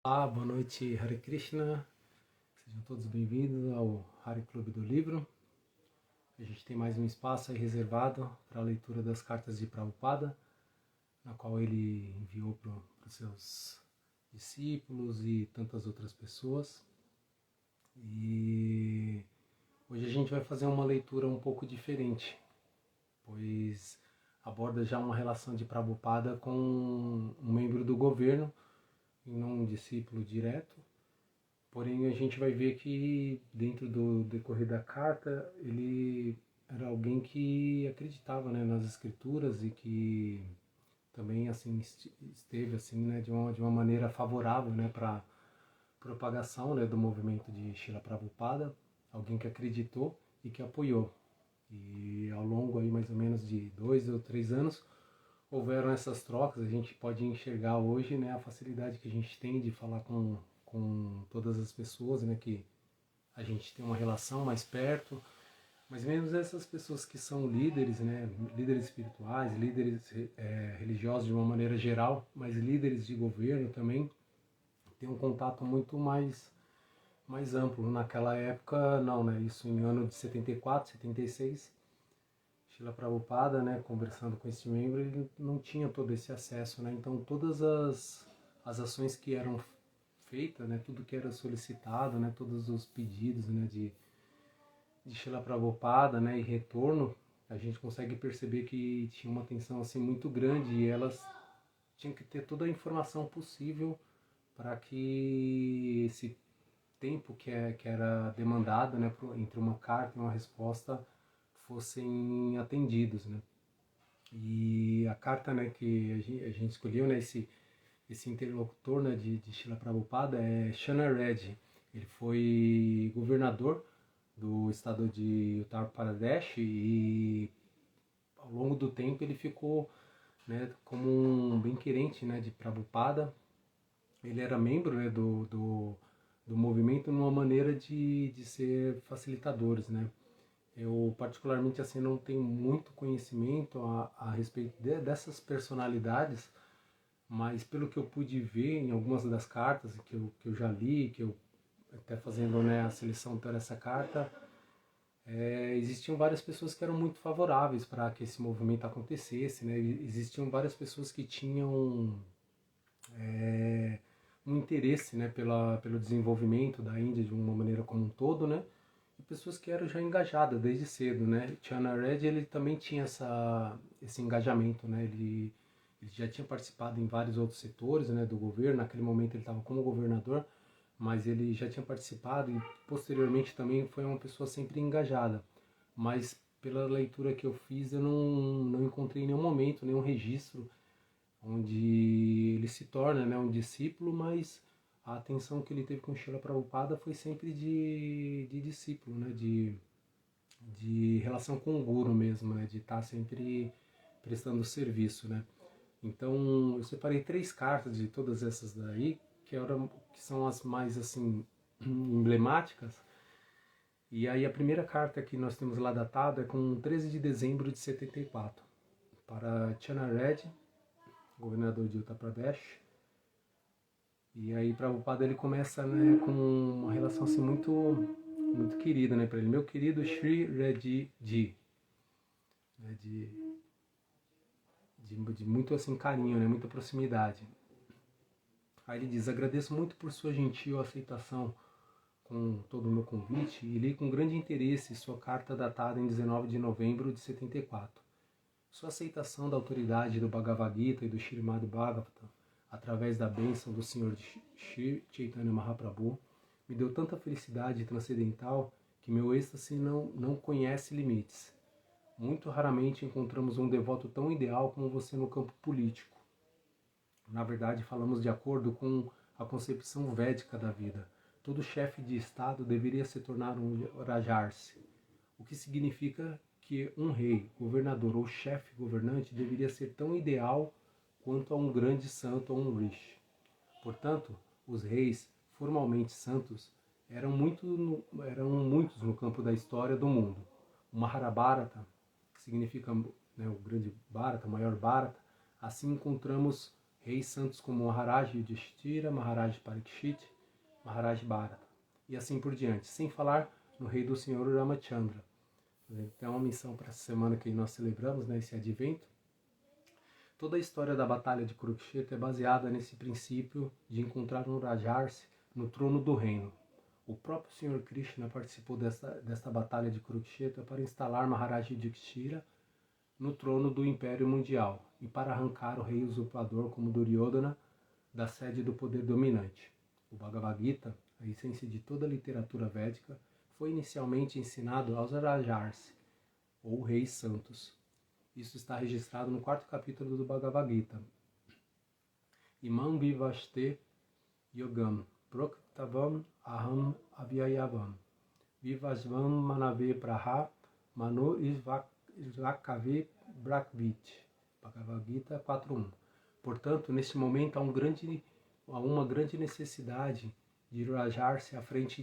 Olá, boa noite, Hare Krishna. Sejam todos bem-vindos ao Hare Clube do Livro. A gente tem mais um espaço aí reservado para a leitura das cartas de Prabhupada, na qual ele enviou para os seus discípulos e tantas outras pessoas. E hoje a gente vai fazer uma leitura um pouco diferente, pois aborda já uma relação de Prabhupada com um membro do governo e não um discípulo direto. Porém, a gente vai ver que dentro do decorrer da carta, ele era alguém que acreditava, né, nas escrituras e que também assim esteve assim, né, de uma maneira favorável, né, para propagação, né, do movimento de Srila Prabhupada, alguém que acreditou e que apoiou. E ao longo aí mais ou menos de 2 ou 3 anos houveram essas trocas. A gente pode enxergar hoje, né, a facilidade que a gente tem de falar com todas as pessoas, né, que a gente tem uma relação mais perto, mas mesmo essas pessoas que são líderes, né, líderes espirituais, líderes religiosos de uma maneira geral, mas líderes de governo também, tem um contato muito mais amplo. Naquela época, não, né, isso em ano de 74, 76, Srila Prabhupada, né, conversando com esse membro, ele não tinha todo esse acesso, né? Então todas as ações que eram feitas, né, tudo que era solicitado, né, todos os pedidos, né, de Srila Prabhupada, né, e retorno, a gente consegue perceber que tinha uma tensão assim muito grande e elas tinham que ter toda a informação possível para que esse tempo que era demandado, né, entre uma carta e uma resposta fossem atendidos, né? E a carta, né, que a gente escolheu, né, esse interlocutor, né, de Srila Prabhupada é Shana Reddy. Ele foi governador do estado de Uttar Pradesh e ao longo do tempo ele ficou, né, como um bem-querente, né, de Prabhupada. Ele era membro, né, do movimento numa maneira de ser facilitadores, né? Eu particularmente assim não tenho muito conhecimento a respeito dessas personalidades, mas pelo que eu pude ver em algumas das cartas que eu já li, que eu até fazendo, né, a seleção para essa carta, existiam várias pessoas que eram muito favoráveis para que esse movimento acontecesse, né? Existiam várias pessoas que tinham um interesse, né, pelo desenvolvimento da Índia de uma maneira como um todo, né? E pessoas que eram já engajadas desde cedo, né? Chana Reddy, ele também tinha esse engajamento, né? Ele já tinha participado em vários outros setores, né, do governo. Naquele momento ele estava como governador, mas ele já tinha participado e posteriormente também foi uma pessoa sempre engajada. Mas pela leitura que eu fiz, eu não encontrei em nenhum momento, nenhum registro onde ele se torna, né, um discípulo, mas a atenção que ele teve com Srila Prabhupada foi sempre de discípulo, né, de relação com o guru mesmo, né, de estar sempre prestando serviço, né. Então eu separei 3 cartas de todas essas daí, que são as mais assim emblemáticas. E aí a primeira carta que nós temos lá datada é com 13 de dezembro de 74, para Chana Reddy, governador de Uttar Pradesh. E aí Prabhupada ele começa, né, com uma relação assim muito querida, né, para ele, meu querido Sri Reddy Ji, né, de muito assim carinho, né, muita proximidade. Aí ele diz: agradeço muito por sua gentil aceitação com todo o meu convite e li com grande interesse sua carta datada em 19 de novembro de 74. Sua aceitação da autoridade do Bhagavad Gita e do Srimad Bhagavatam, através da bênção do Senhor Shri Chaitanya Mahaprabhu, me deu tanta felicidade transcendental que meu êxtase não conhece limites. Muito raramente encontramos um devoto tão ideal como você no campo político. Na verdade, falamos de acordo com a concepção védica da vida. Todo chefe de Estado deveria se tornar um Rajarsi, o que significa que um rei, governador ou chefe governante deveria ser tão ideal quanto a um grande santo ou um rishi. Portanto, os reis formalmente santos eram muitos no campo da história do mundo. O Mahabharata, que significa, né, o grande Bharata, o maior Bharata, assim encontramos reis santos como Maharaj Yudhishthira, Maharaj Parikshit, Maharaj Bharata, e assim por diante, sem falar no rei do Senhor Ramachandra. Tem uma missão para essa semana que nós celebramos, né, esse advento. Toda a história da batalha de Kurukshetra é baseada nesse princípio de encontrar um Rajarsi no trono do reino. O próprio Senhor Krishna participou desta batalha de Kurukshetra para instalar Maharaj Yudhishthira no trono do Império Mundial e para arrancar o rei usurpador como Duryodhana da sede do poder dominante. O Bhagavad Gita, a essência de toda a literatura védica, foi inicialmente ensinado aos Rajarsi, ou reis santos. Isso está registrado no 4º capítulo do Bhagavad Gita. Imam vivaste yogam proktavam aham avyayavam vivasvam manave praha manu isvakave brakvit. Bhagavad Gita 4.1. Portanto, neste momento há uma grande necessidade de rajar-se à frente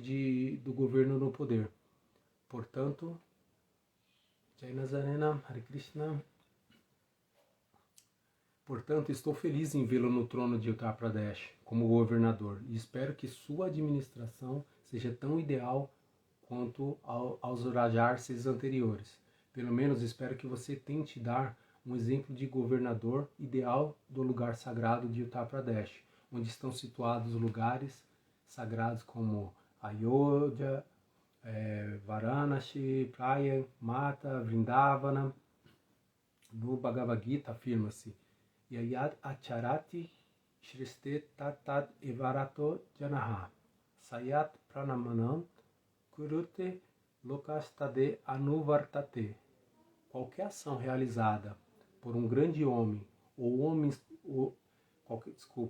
do governo no poder. Portanto, Jai Nazarena, Hare Krishna. Portanto, estou feliz em vê-lo no trono de Uttar Pradesh como governador e espero que sua administração seja tão ideal quanto aos Rajarsis anteriores. Pelo menos espero que você tente dar um exemplo de governador ideal do lugar sagrado de Uttar Pradesh, onde estão situados lugares sagrados como Ayodhya, Varanasi, Praia, Mata, Vrindavana. No Bhagavad Gita afirma-se: Yayad acharati shriste tatad evarato janaha sayat pranamanam kurute lokastade anuvartate. Qualquer ação realizada por um grande homem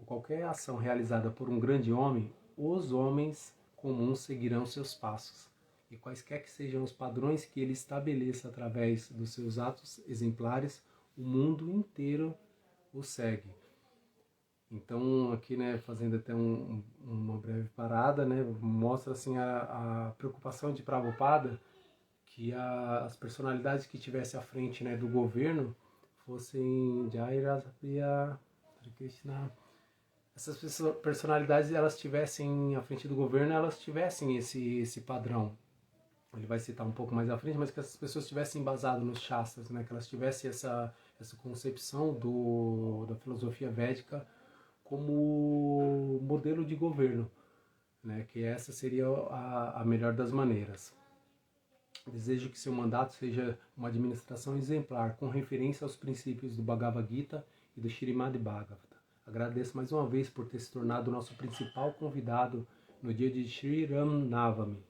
qualquer ação realizada por um grande homem, os homens comuns seguirão seus passos. E quaisquer que sejam os padrões que ele estabeleça através dos seus atos exemplares, o mundo inteiro o segue. Então, aqui, né, fazendo até uma breve parada, né, mostra assim a preocupação de Prabhupada que as personalidades que estivessem à frente, né, do governo fossem Jai Rasapriya, Hare Krishna. Essas personalidades, elas estivessem à frente do governo, elas tivessem esse padrão. Ele vai citar um pouco mais à frente, mas que essas pessoas estivessem embasadas nos Shastras, né, que elas tivessem essa concepção da filosofia védica como modelo de governo, né, que essa seria a melhor das maneiras. Desejo que seu mandato seja uma administração exemplar, com referência aos princípios do Bhagavad Gita e do Śrīmad Bhagavata. Agradeço mais uma vez por ter se tornado nosso principal convidado no dia de Shri Ram Navami.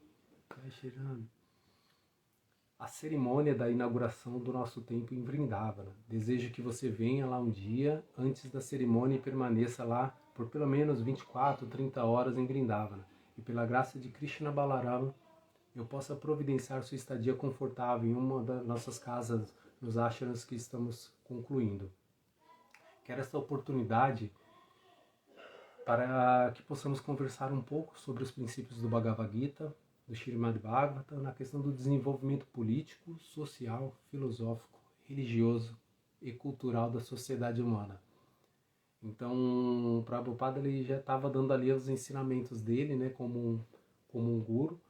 A cerimônia da inauguração do nosso templo em Vrindavana. Desejo que você venha lá um dia antes da cerimônia e permaneça lá por pelo menos 24, 30 horas em Vrindavana. E pela graça de Krishna Balarama, eu possa providenciar sua estadia confortável em uma das nossas casas nos ashrams que estamos concluindo. Quero esta oportunidade para que possamos conversar um pouco sobre os princípios do Bhagavad Gita, do Śrīmad Bhagavata, na questão do desenvolvimento político, social, filosófico, religioso e cultural da sociedade humana. Então, o Prabhupada ele já estava dando ali os ensinamentos dele, né, como um guru,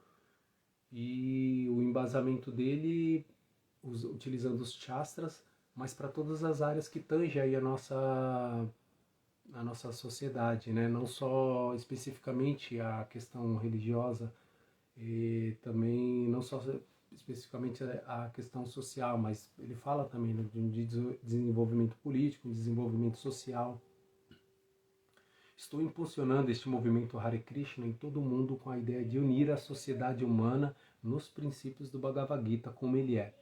e o embasamento dele utilizando os Shastras, mas para todas as áreas que tangem aí a nossa sociedade, né? Não só especificamente a questão religiosa, e também não só especificamente a questão social, mas ele fala também, né, de desenvolvimento político, desenvolvimento social. Estou impulsionando este movimento Hare Krishna em todo o mundo com a ideia de unir a sociedade humana nos princípios do Bhagavad Gita como ele é.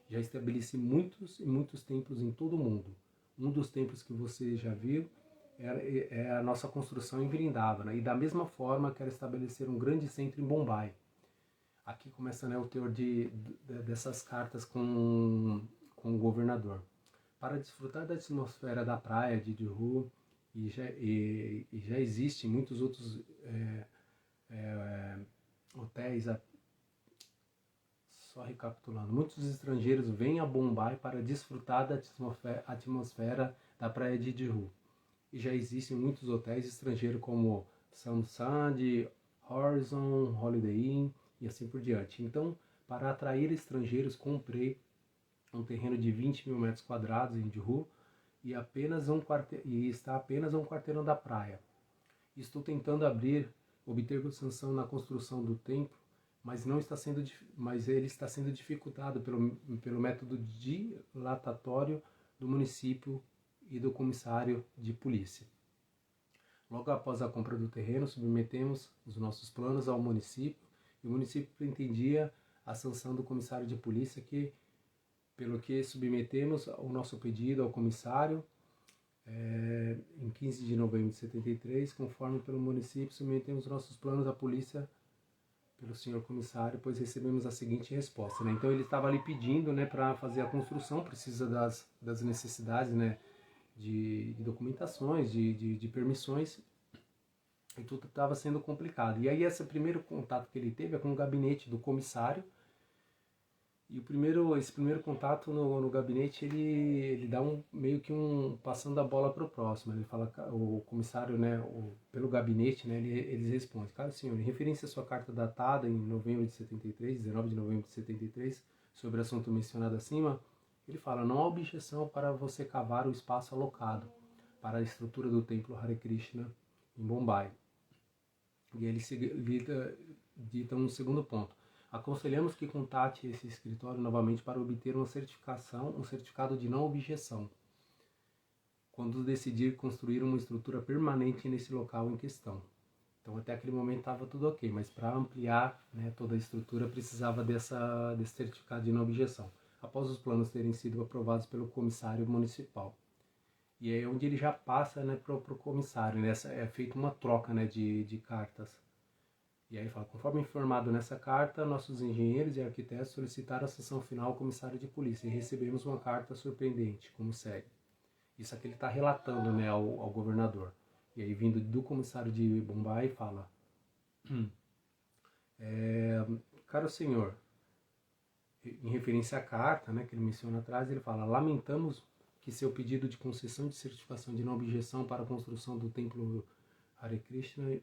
Já estabeleci muitos e muitos templos em todo o mundo. Um dos templos que você já viu é a nossa construção em Vrindavana. E da mesma forma quero estabelecer um grande centro em Bombay. Aqui começa, né, o teor dessas cartas com o governador. Para desfrutar da atmosfera da praia de Juhu, e já existem muitos outros hotéis, só recapitulando, muitos estrangeiros vêm a Bombay para desfrutar da atmosfera da praia de Juhu. e já existem muitos hotéis estrangeiros como Samsung, Horizon, Holiday Inn e assim por diante. Então, para atrair estrangeiros, comprei um terreno de 20 mil metros quadrados em Juhu e, está apenas a um quarteirão da praia. Estou tentando obter sanção na construção do templo, mas ele está sendo dificultado pelo método dilatatório do município e do comissário de polícia. Logo após a compra do terreno, submetemos os nossos planos ao município e o município pretendia a sanção do comissário de polícia, pelo que submetemos o nosso pedido ao comissário em 15 de novembro de 73, conforme pelo município, submetemos nossos planos à polícia pelo senhor comissário, pois recebemos a seguinte resposta. Né? Então ele estava ali pedindo, né, para fazer a construção, precisa das necessidades, né, de documentações, de permissões, e tudo estava sendo complicado. E aí esse primeiro contato que ele teve é com o gabinete do comissário. E esse primeiro contato no gabinete, ele dá meio que passando a bola para o próximo. Ele fala, o comissário, né, pelo gabinete, né, eles respondem: caro senhor, em referência à sua carta datada em novembro de 73, 19 de novembro de 73, sobre o assunto mencionado acima, ele fala: não há objeção para você cavar o espaço alocado para a estrutura do templo Hare Krishna em Bombay. E ele dita um segundo ponto. Aconselhamos que contate esse escritório novamente para obter um certificado de não objeção, quando decidir construir uma estrutura permanente nesse local em questão. Então até aquele momento estava tudo ok, mas para ampliar, né, toda a estrutura precisava desse certificado de não objeção, após os planos terem sido aprovados pelo comissário municipal. E aí é onde ele já passa, né, para o comissário, né, é feita uma troca, né, de cartas. E aí ele fala: conforme informado nessa carta, nossos engenheiros e arquitetos solicitaram a sanção final ao comissário de polícia e recebemos uma carta surpreendente, como segue. Isso aqui ele está relatando, né, ao governador. E aí, vindo do comissário de Bombay, fala: caro senhor, em referência à carta, né, que ele menciona atrás, ele fala: lamentamos que seu pedido de concessão de certificação de não objeção para a construção do templo Hare Krishna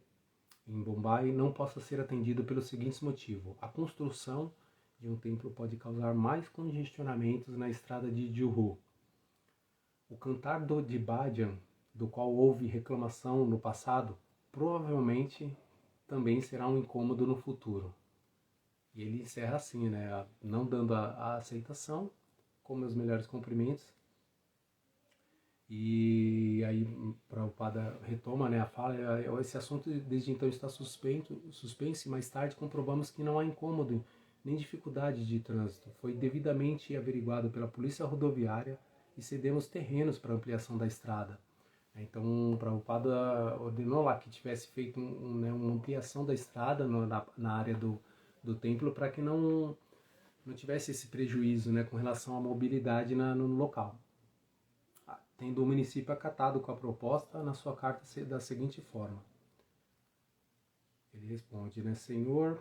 em Bombay não possa ser atendido pelo seguinte motivo: a construção de um templo pode causar mais congestionamentos na estrada de Juhu. O cantar de Bhajan, do qual houve reclamação no passado, provavelmente também será um incômodo no futuro. E ele encerra assim, né, não dando a aceitação, com meus melhores cumprimentos. E aí Prabhupada retoma, né, a fala: esse assunto desde então está suspenso e mais tarde comprovamos que não há incômodo nem dificuldade de trânsito. Foi devidamente averiguado pela polícia rodoviária e cedemos terrenos para ampliação da estrada. Então Prabhupada ordenou lá que tivesse feito uma ampliação da estrada na área do templo, para que não tivesse esse prejuízo, né, com relação à mobilidade no local. Tendo o município acatado com a proposta, na sua carta da seguinte forma. Ele responde, né, Senhor,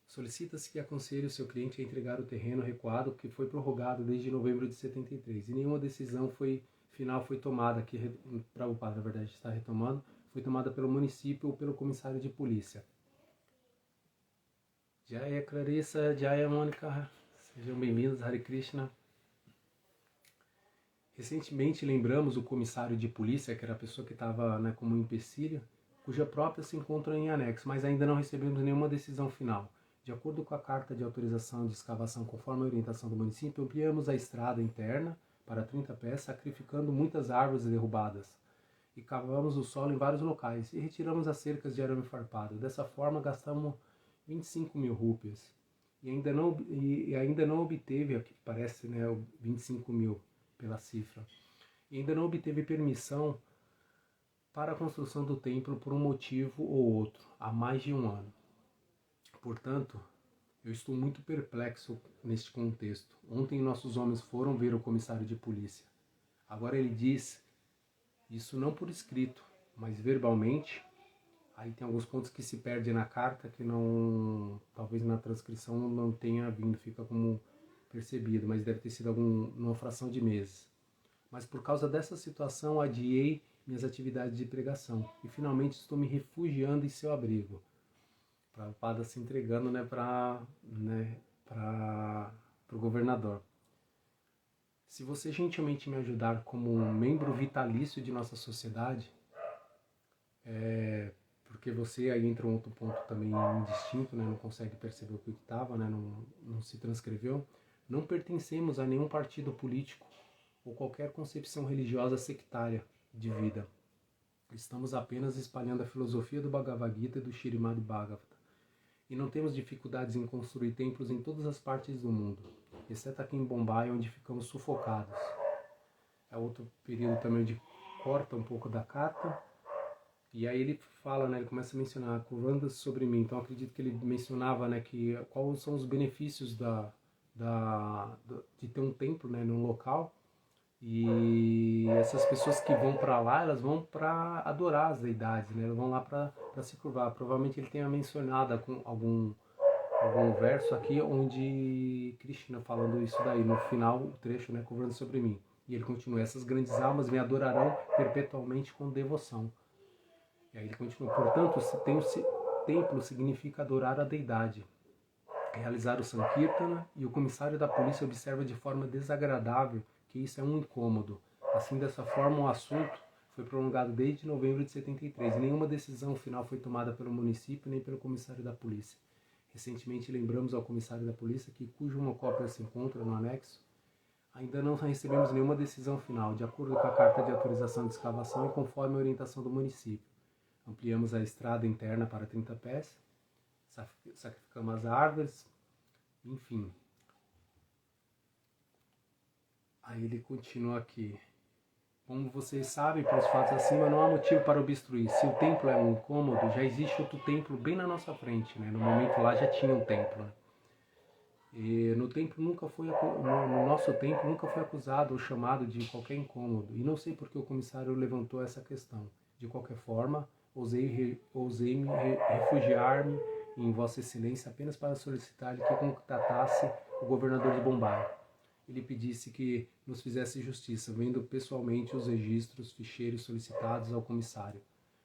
solicita-se que aconselhe o seu cliente a entregar o terreno recuado que foi prorrogado desde novembro de 73 e nenhuma decisão final foi tomada, que Prabhupada, na verdade, está retomando, foi tomada pelo município ou pelo comissário de polícia. Jaya Clarissa, Jaya Mônica, sejam bem-vindos, Hare Krishna. Recentemente lembramos o comissário de polícia, que era a pessoa que estava, né, como empecilho, cuja própria se encontra em anexo, mas ainda não recebemos nenhuma decisão final. De acordo com a carta de autorização de escavação conforme a orientação do município, ampliamos a estrada interna para 30 pés, sacrificando muitas árvores derrubadas. E cavamos o solo em vários locais e retiramos as cercas de arame farpado. Dessa forma, gastamos 25 mil rúpias. E ainda não obteve, aqui parece, né, 25 mil pela cifra. E ainda não obteve permissão para a construção do templo por um motivo ou outro, há mais de um ano. Portanto, eu estou muito perplexo neste contexto. Ontem nossos homens foram ver o comissário de polícia. Agora ele diz, isso não por escrito, mas verbalmente. Aí tem alguns pontos que se perdem na carta, que não, talvez na transcrição não tenha vindo, fica como percebido, mas deve ter sido numa fração de meses. mas por causa dessa situação adiei minhas atividades de pregação e finalmente estou me refugiando em seu abrigo. Prabhupada se entregando, para o governador. Se você gentilmente me ajudar como um membro vitalício de nossa sociedade, porque você aí entra um outro ponto também indistinto, não consegue perceber o que estava, não se transcreveu, não pertencemos a nenhum partido político ou qualquer concepção religiosa sectária de vida. Estamos apenas espalhando a filosofia do Bhagavad Gita e do Śrīmad Bhagavatam. E não temos dificuldades em construir templos em todas as partes do mundo, exceto aqui em Bombay, onde ficamos sufocados. É outro período também onde corta um pouco da carta. E aí ele fala, ele começa a mencionar, curando sobre mim. Então acredito que ele mencionava, que quais são os benefícios de ter um templo, num local. E essas pessoas que vão para lá, elas vão para adorar as deidades, elas vão lá para se curvar. Provavelmente ele tenha mencionado com algum verso aqui onde Krishna falando isso daí, no final o trecho, curvando sobre mim. E ele continua, essas grandes almas me adorarão perpetualmente com devoção. E aí ele continua, portanto, templo significa adorar a deidade, realizar o Sankirtana, e o comissário da polícia observa de forma desagradável que isso é um incômodo. Assim, dessa forma, o assunto foi prolongado desde novembro de 73 e nenhuma decisão final foi tomada pelo município nem pelo comissário da polícia. Recentemente lembramos ao comissário da polícia que, cuja uma cópia se encontra no anexo, ainda não recebemos nenhuma decisão final, de acordo com a carta de autorização de escavação e conforme a orientação do município. Ampliamos a estrada interna para 30 pés, sacrificamos as árvores, enfim. Aí ele continua aqui. Como vocês sabem, pelos fatos acima, não há motivo para obstruir. Se o templo é um incômodo, já existe outro templo bem na nossa frente. No momento lá já tinha um templo. E no nosso templo nunca foi acusado ou chamado de qualquer incômodo. E não sei por que o comissário levantou essa questão. De qualquer forma, ousei refugiar-me em Vossa Excelência apenas para solicitar-lhe que contatasse o governador de Bombay. Ele pedisse que nos fizesse justiça, vendo pessoalmente os registros, ficheiros solicitados ao comissário.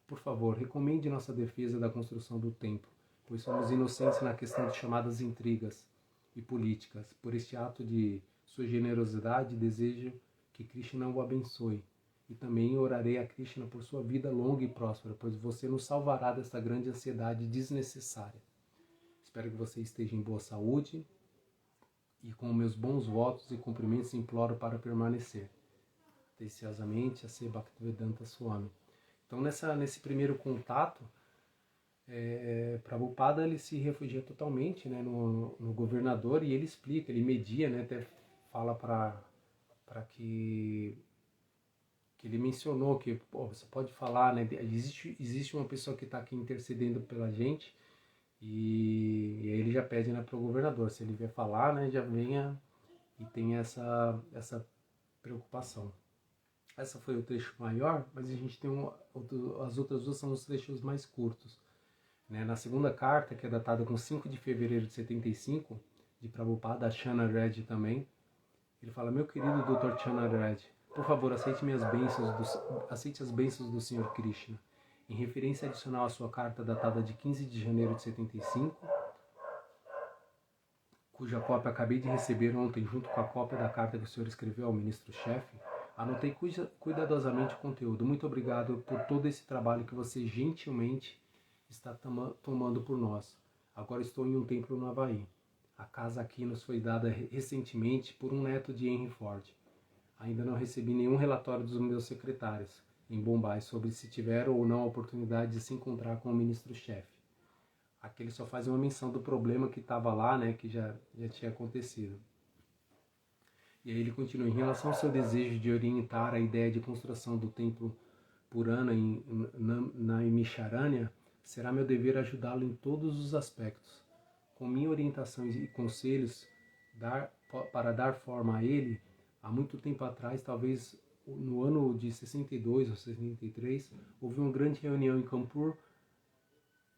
Por favor, recomende nossa defesa da construção do templo, pois somos inocentes na questão de chamadas intrigas e políticas. Por este ato de sua generosidade, desejo que Krishna o abençoe. E também orarei a Krishna por sua vida longa e próspera, pois você nos salvará desta grande ansiedade desnecessária. Espero que você esteja em boa saúde. E com meus bons votos e cumprimentos imploro para permanecer. Atenciosamente, A.C. Bhaktivedanta Swami. Então, nesse primeiro contato, Prabhupada ele se refugia totalmente no governador e ele explica, ele media, até fala para que ele mencionou que você pode falar, existe uma pessoa que está aqui intercedendo pela gente. E aí ele já pede para o governador, se ele vier falar, já venha e tenha essa preocupação. Essa foi o trecho maior, mas a gente tem as outras duas são os trechos mais curtos. Na segunda carta, que é datada com 5 de fevereiro de 75, de Prabhupada, a Chana Reddy também, ele fala, meu querido Dr. Chana Reddy, por favor, aceite as bênçãos do Sr. Krishna. Em referência adicional à sua carta datada de 15 de janeiro de 75, cuja cópia acabei de receber ontem junto com a cópia da carta que o senhor escreveu ao ministro-chefe, anotei cuidadosamente o conteúdo. Muito obrigado por todo esse trabalho que você gentilmente está tomando por nós. Agora estou em um templo no Havaí. A casa aqui nos foi dada recentemente por um neto de Henry Ford. Ainda não recebi nenhum relatório dos meus secretários em Bombay sobre se tiveram ou não a oportunidade de se encontrar com o ministro-chefe. Aqui ele só faz uma menção do problema que estava lá, que já tinha acontecido. E aí ele continua, em relação ao seu desejo de orientar a ideia de construção do templo Purana na Imisharanya, será meu dever ajudá-lo em todos os aspectos. Com minha orientação e conselhos para dar forma a ele, há muito tempo atrás, talvez no ano de 62 ou 63, houve uma grande reunião em Kanpur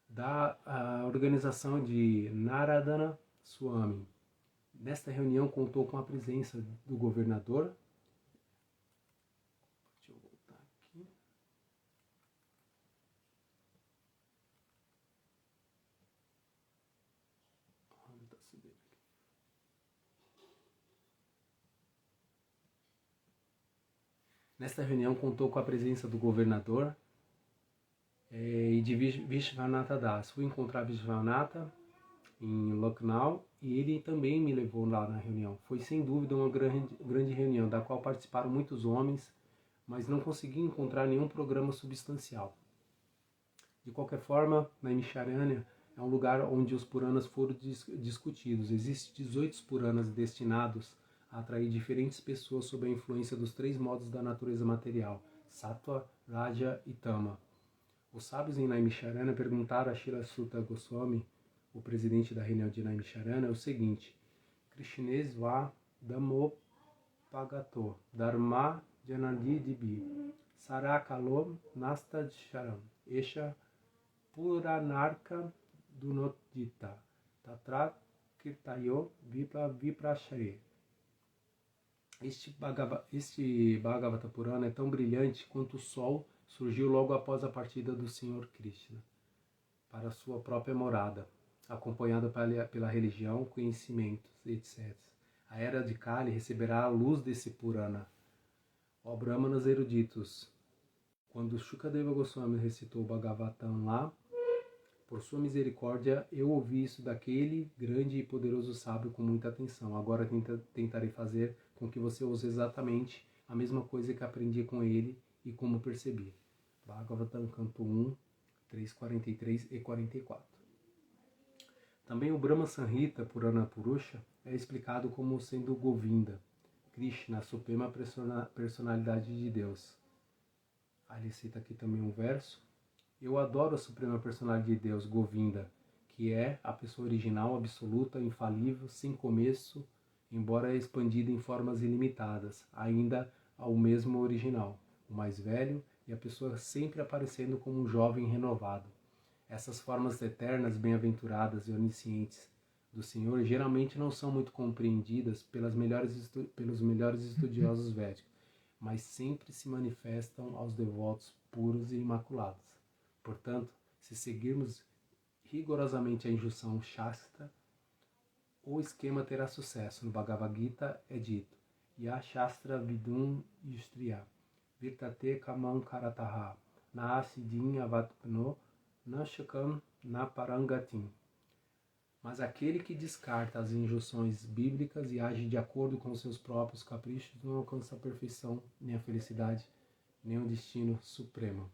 da organização de Narayana Swami. Nesta reunião contou com a presença do governador Nesta reunião contou com a presença do governador e de Vishwanatha Das. Fui encontrar Vishwanatha em Lucknow e ele também me levou lá na reunião. Foi sem dúvida uma grande reunião, da qual participaram muitos homens, mas não consegui encontrar nenhum programa substancial. De qualquer forma, Naimisharanya é um lugar onde os Puranas foram discutidos. Existem 18 Puranas destinados a atrair diferentes pessoas sob a influência dos 3 modos da natureza material, Sattva, Raja e Tama. Os sábios em Naimisharanya perguntaram a Srila Suta Goswami, o presidente da reunião de Naimisharanya, o seguinte: Krishnesva Dhammopagato Dharma Janadidibi Sarakalom Nastadcharam Esha Puranarka Dunodita Tatra Kirtayo Viprashare. Este Bhagavata Purana é tão brilhante quanto o sol surgiu logo após a partida do Senhor Krishna para sua própria morada, acompanhado pela religião, conhecimentos, etc. A era de Kali receberá a luz desse Purana. Ó Brahmanas eruditos, quando Shukadeva Goswami recitou o Bhagavatam lá, por sua misericórdia, eu ouvi isso daquele grande e poderoso sábio com muita atenção. Agora tentarei fazer com que você use exatamente a mesma coisa que aprendi com ele e como percebi. Bhagavatam, canto 1, 3:43 e 44. Também o Brahma Samhita Purana Purusha é explicado como sendo Govinda, Krishna, a suprema personalidade de Deus. Aí ele cita aqui também um verso. Eu adoro a suprema personalidade de Deus, Govinda, que é a pessoa original, absoluta, infalível, sem começo, embora expandida em formas ilimitadas, ainda ao mesmo original, o mais velho e a pessoa sempre aparecendo como um jovem renovado. Essas formas eternas, bem-aventuradas e oniscientes do Senhor geralmente não são muito compreendidas pelos melhores estudiosos védicos, mas sempre se manifestam aos devotos puros e imaculados. Portanto, se seguirmos rigorosamente a injunção Shastra, o esquema terá sucesso. No Bhagavad Gita é dito: Ya Shastra Vidum Yustriya Virtate Kamam Karataha Naasidin Avatpano Nashakam Naparangatim. Mas aquele que descarta as injunções bíblicas e age de acordo com seus próprios caprichos não alcança a perfeição, nem a felicidade, nem o destino supremo.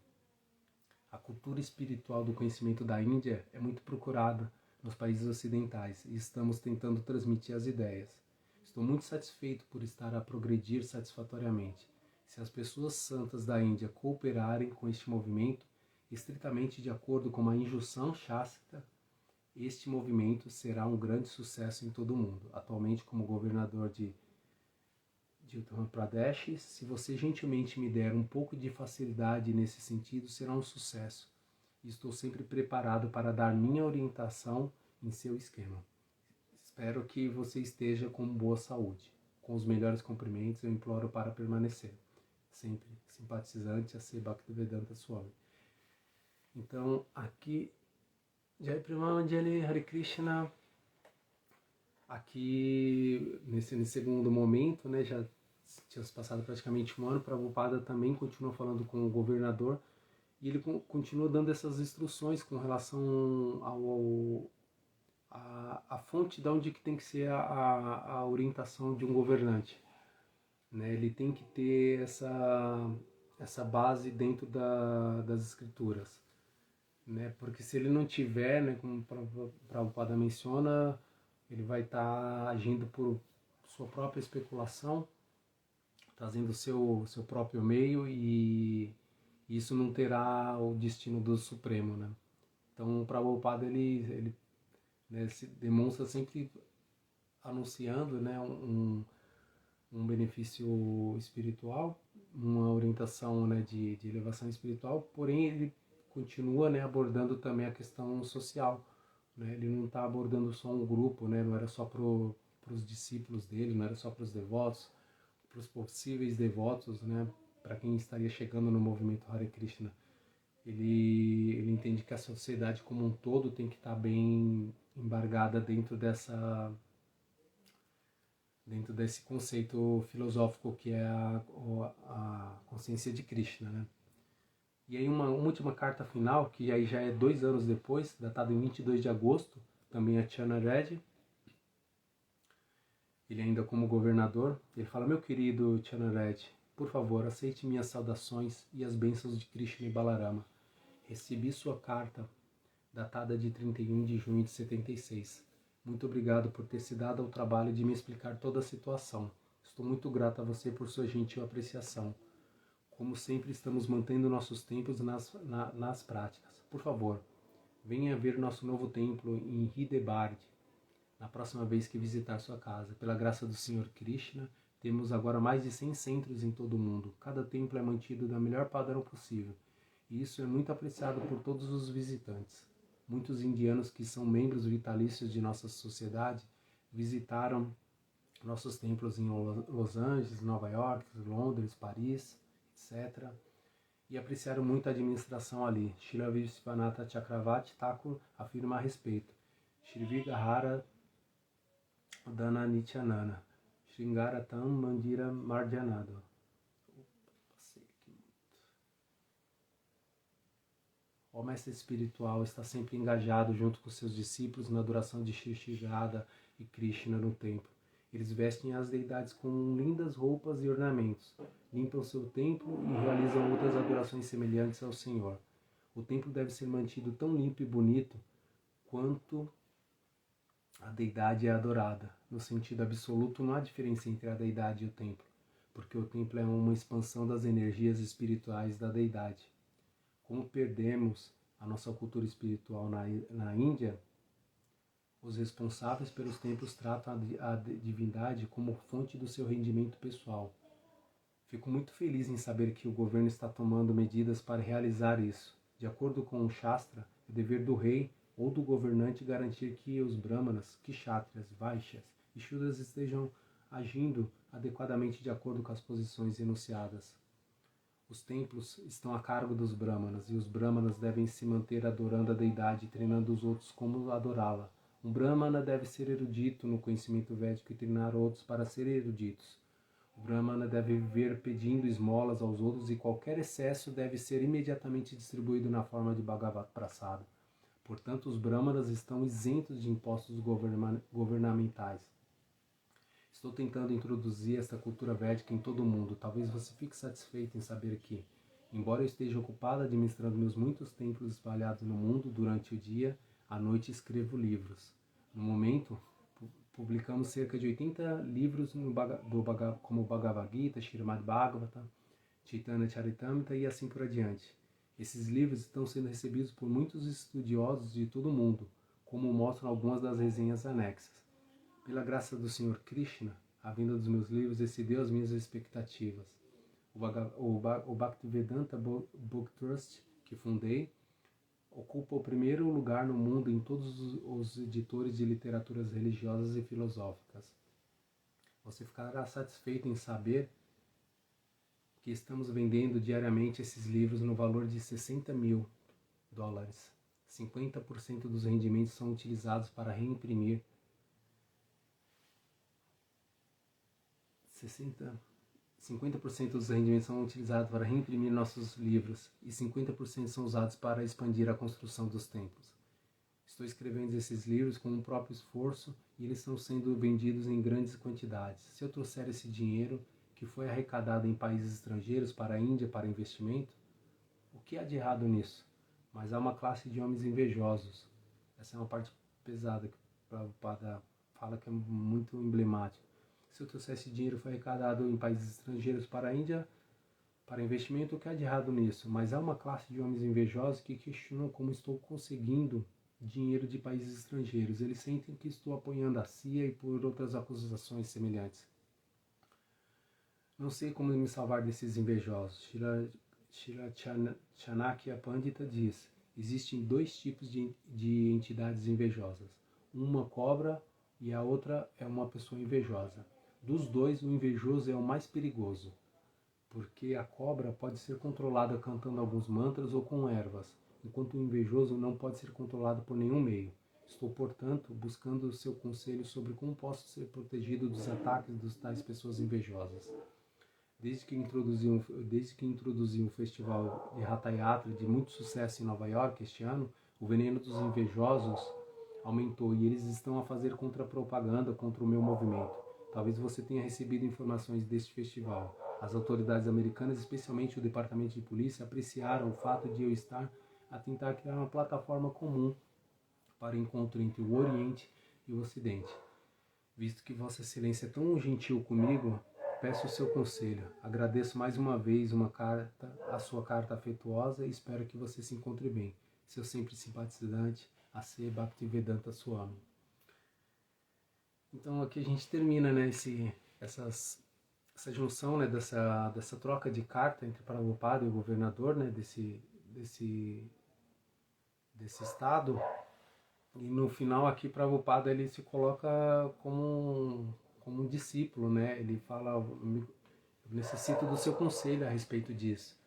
A cultura espiritual do conhecimento da Índia é muito procurada nos países ocidentais e estamos tentando transmitir as ideias. Estou muito satisfeito por estar a progredir satisfatoriamente. Se as pessoas santas da Índia cooperarem com este movimento, estritamente de acordo com a injunção Shastra, este movimento será um grande sucesso em todo o mundo. Atualmente, como governador de Uttar Pradesh, se você gentilmente me der um pouco de facilidade nesse sentido, será um sucesso. Estou sempre preparado para dar minha orientação em seu esquema. Espero que você esteja com boa saúde. Com os melhores cumprimentos, eu imploro para permanecer. Sempre simpatizante a ser Bhaktivedanta Swami. Então, aqui, Jai Premanjali, Hare Krishna. Aqui, nesse segundo momento, né, já tinha passado praticamente um ano, Prabhupada também continua falando com o governador e ele continua dando essas instruções com relação a fonte de onde que tem que ser a orientação de um governante. Né? Ele tem que ter essa base dentro das escrituras. Né? Porque se ele não tiver, né, como o Prabhupada menciona, ele vai estar agindo por sua própria especulação, trazendo o seu próprio meio, e isso não terá o destino do Supremo. Né? Então o Prabhupada ele né, se demonstra sempre anunciando, né, um benefício espiritual, uma orientação, né, de elevação espiritual, porém ele continua, né, abordando também a questão social. Né? Ele não está abordando só um grupo, né? Não era só para os discípulos dele, não era só para os devotos, para os possíveis devotos, né? Para quem estaria chegando no movimento Hare Krishna. Ele entende que a sociedade como um todo tem que estar bem embargada dentro desse conceito filosófico que é a consciência de Krishna, né? E aí uma última carta final, que aí já é 2 anos depois, datada em 22 de agosto, também a Chana Reddy, ele ainda como governador, ele fala: meu querido Chana Reddy, por favor, aceite minhas saudações e as bênçãos de Krishna e Balarama. Recebi sua carta, datada de 31 de junho de 76. Muito obrigado por ter se dado ao trabalho de me explicar toda a situação. Estou muito grato a você por sua gentil apreciação. Como sempre, estamos mantendo nossos templos nas práticas. Por favor, venha ver nosso novo templo em Hyderabad na próxima vez que visitar sua casa. Pela graça do Senhor Krishna, temos agora mais de 100 centros em todo o mundo. Cada templo é mantido da melhor padrão possível. E isso é muito apreciado por todos os visitantes. Muitos indianos que são membros vitalícios de nossa sociedade visitaram nossos templos em Los Angeles, Nova York, Londres, Paris, etc. E apreciaram muito a administração ali. Srila Vishwanatha Chakravarti Thakur afirma a respeito. Shri Vigahara Dana Nityanana Sringaratam Mandira Marjanado. O mestre espiritual está sempre engajado junto com seus discípulos na adoração de Shri Radha e Krishna no templo. Eles vestem as deidades com lindas roupas e ornamentos, limpam seu templo e realizam outras adorações semelhantes ao Senhor. O templo deve ser mantido tão limpo e bonito quanto a deidade é adorada. No sentido absoluto, não há diferença entre a deidade e o templo, porque o templo é uma expansão das energias espirituais da deidade. Como perdemos a nossa cultura espiritual na Índia, os responsáveis pelos templos tratam a divindade como fonte do seu rendimento pessoal. Fico muito feliz em saber que o governo está tomando medidas para realizar isso. De acordo com o Shastra, é dever do rei ou do governante garantir que os brahmanas, kshatriyas, vaishyas e shudras estejam agindo adequadamente de acordo com as posições enunciadas. Os templos estão a cargo dos brahmanas, e os brahmanas devem se manter adorando a deidade e treinando os outros como adorá-la. Um brahmana deve ser erudito no conhecimento védico e treinar outros para serem eruditos. O brahmana deve viver pedindo esmolas aos outros e qualquer excesso deve ser imediatamente distribuído na forma de Bhagavad Prasada. Portanto, os brahmanas estão isentos de impostos governamentais. Estou tentando introduzir esta cultura védica em todo o mundo. Talvez você fique satisfeito em saber que, embora eu esteja ocupado administrando meus muitos templos espalhados no mundo durante o dia, à noite escrevo livros. No momento, publicamos cerca de 80 livros como Bhagavad Gita, Srimad Bhagavatam, Chaitanya Charitamrita e assim por adiante. Esses livros estão sendo recebidos por muitos estudiosos de todo o mundo, como mostram algumas das resenhas anexas. Pela graça do Senhor Krishna, a vinda dos meus livros excedeu as minhas expectativas. O Bhaktivedanta Book Trust, que fundei, ocupa o primeiro lugar no mundo em todos os editores de literaturas religiosas e filosóficas. Você ficará satisfeito em saber que estamos vendendo diariamente esses livros no valor de $60 mil. 50% dos rendimentos são utilizados para reimprimir 50% dos rendimentos são utilizados para reimprimir nossos livros e 50% são usados para expandir a construção dos templos. Estou escrevendo esses livros com o próprio esforço e eles estão sendo vendidos em grandes quantidades. Se eu trouxer esse dinheiro que foi arrecadado em países estrangeiros para a Índia para investimento, o que há de errado nisso? Mas há uma classe de homens invejosos. Essa é uma parte pesada que o Prabhupada fala, que é muito emblemática. Se eu trouxesse dinheiro foi arrecadado em países estrangeiros para a Índia, para investimento, o que há de errado nisso? Mas há uma classe de homens invejosos que questionam como estou conseguindo dinheiro de países estrangeiros. Eles sentem que estou apoiando a CIA e por outras acusações semelhantes. Não sei como me salvar desses invejosos. Srila Chanakya Pandita diz: existem 2 tipos de entidades invejosas. Uma cobra e a outra é uma pessoa invejosa. Dos 2, o invejoso é o mais perigoso, porque a cobra pode ser controlada cantando alguns mantras ou com ervas, enquanto o invejoso não pode ser controlado por nenhum meio. Estou, portanto, buscando o seu conselho sobre como posso ser protegido dos ataques dos tais pessoas invejosas. Desde que introduzi um festival de Hatha Yatra de muito sucesso em Nova York este ano, o veneno dos invejosos aumentou e eles estão a fazer contra-propaganda contra o meu movimento. Talvez você tenha recebido informações deste festival. As autoridades americanas, especialmente o Departamento de Polícia, apreciaram o fato de eu estar a tentar criar uma plataforma comum para o encontro entre o Oriente e o Ocidente. Visto que Vossa Excelência é tão gentil comigo, peço o seu conselho. Agradeço mais uma vez a sua carta afetuosa e espero que você se encontre bem. Seu sempre simpatizante, A.C. Bhaktivedanta Swami. Então aqui a gente termina, né, essa junção, né, dessa troca de carta entre Prabhupada e o governador, né, desse estado. E no final aqui Prabhupada ele se coloca como um discípulo, né? Ele fala, eu necessito do seu conselho a respeito disso.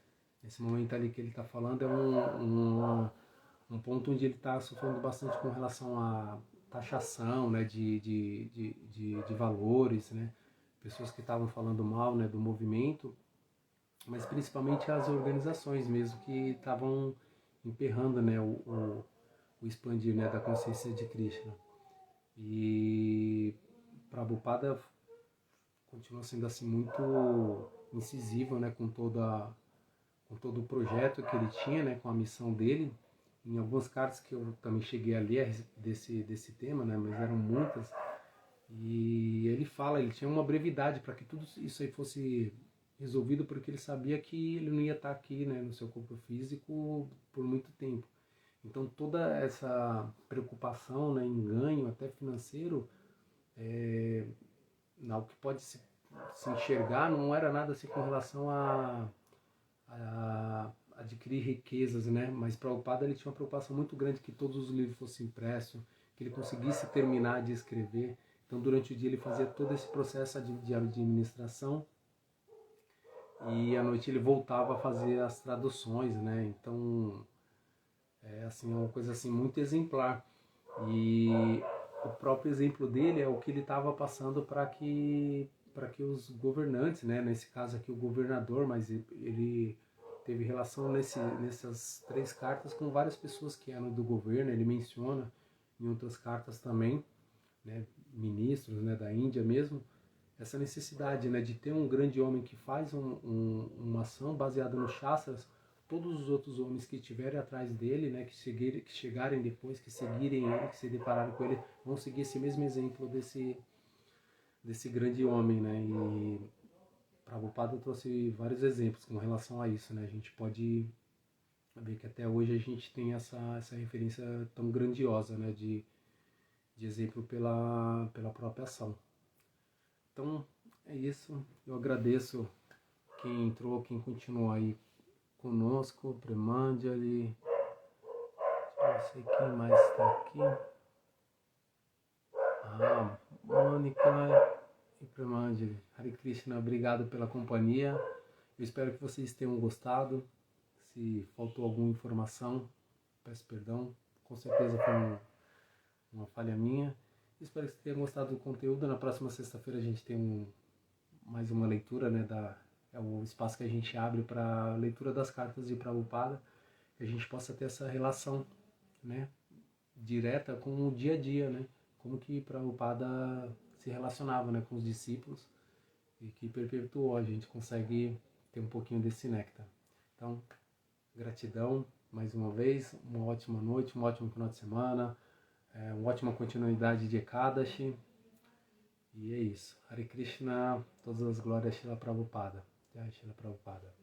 Nesse momento ali que ele está falando é um ponto onde ele está sofrendo bastante com relação à taxação, né, de valores, né? Pessoas que estavam falando mal, né, do movimento, mas principalmente as organizações mesmo que estavam emperrando, né, o expandir, né, da consciência de Krishna. E Prabhupada continua sendo assim muito incisivo, né, com todo o projeto que ele tinha, né, com a missão dele. Em algumas cartas que eu também cheguei a ler desse tema, né, mas eram muitas. E ele tinha uma brevidade para que tudo isso aí fosse resolvido, porque ele sabia que ele não ia estar aqui, né, no seu corpo físico por muito tempo. Então toda essa preocupação, né, em ganho até financeiro, o que pode se enxergar não era nada assim com relação a adquirir riquezas, né? Mas Prabhupada ele tinha uma preocupação muito grande que todos os livros fossem impressos, que ele conseguisse terminar de escrever. Então durante o dia ele fazia todo esse processo de administração e à noite ele voltava a fazer as traduções, né? Então é assim, uma coisa assim muito exemplar. E o próprio exemplo dele é o que ele estava passando para que os governantes, né, nesse caso aqui o governador, mas ele teve relação nessas 3 cartas com várias pessoas que eram do governo. Ele menciona em outras cartas também, né, ministros, né, da Índia mesmo, essa necessidade, né, de ter um grande homem que faz uma ação baseada nos Shastras. Todos os outros homens que estiverem atrás dele, né, que chegarem depois, que seguirem ele, que se depararem com ele, vão seguir esse mesmo exemplo desse grande homem, né? E Prabhupada trouxe vários exemplos com relação a isso, né? A gente pode ver que até hoje a gente tem essa referência tão grandiosa, né, de exemplo pela própria ação. Então é isso. Eu agradeço quem entrou, quem continuou aí conosco, Premanjali, não sei quem mais está aqui. Mônica e Premanjali. Hare Krishna, obrigado pela companhia. Eu espero que vocês tenham gostado. Se faltou alguma informação, peço perdão. Com certeza foi uma falha minha. Espero que vocês tenham gostado do conteúdo. Na próxima sexta-feira a gente tem mais uma leitura, né, é o espaço que a gente abre para a leitura das cartas de Prabhupada, que a gente possa ter essa relação, né, direta com o dia a dia, né, como que Prabhupada se relacionava, né, com os discípulos e que perpetuou. A gente consegue ter um pouquinho desse néctar. Então, gratidão mais uma vez, uma ótima noite, um ótimo final de semana, uma ótima continuidade de Ekadashi. E é isso. Hare Krishna, todas as glórias a Shila Prabhupada. Jai Shila Prabhupada.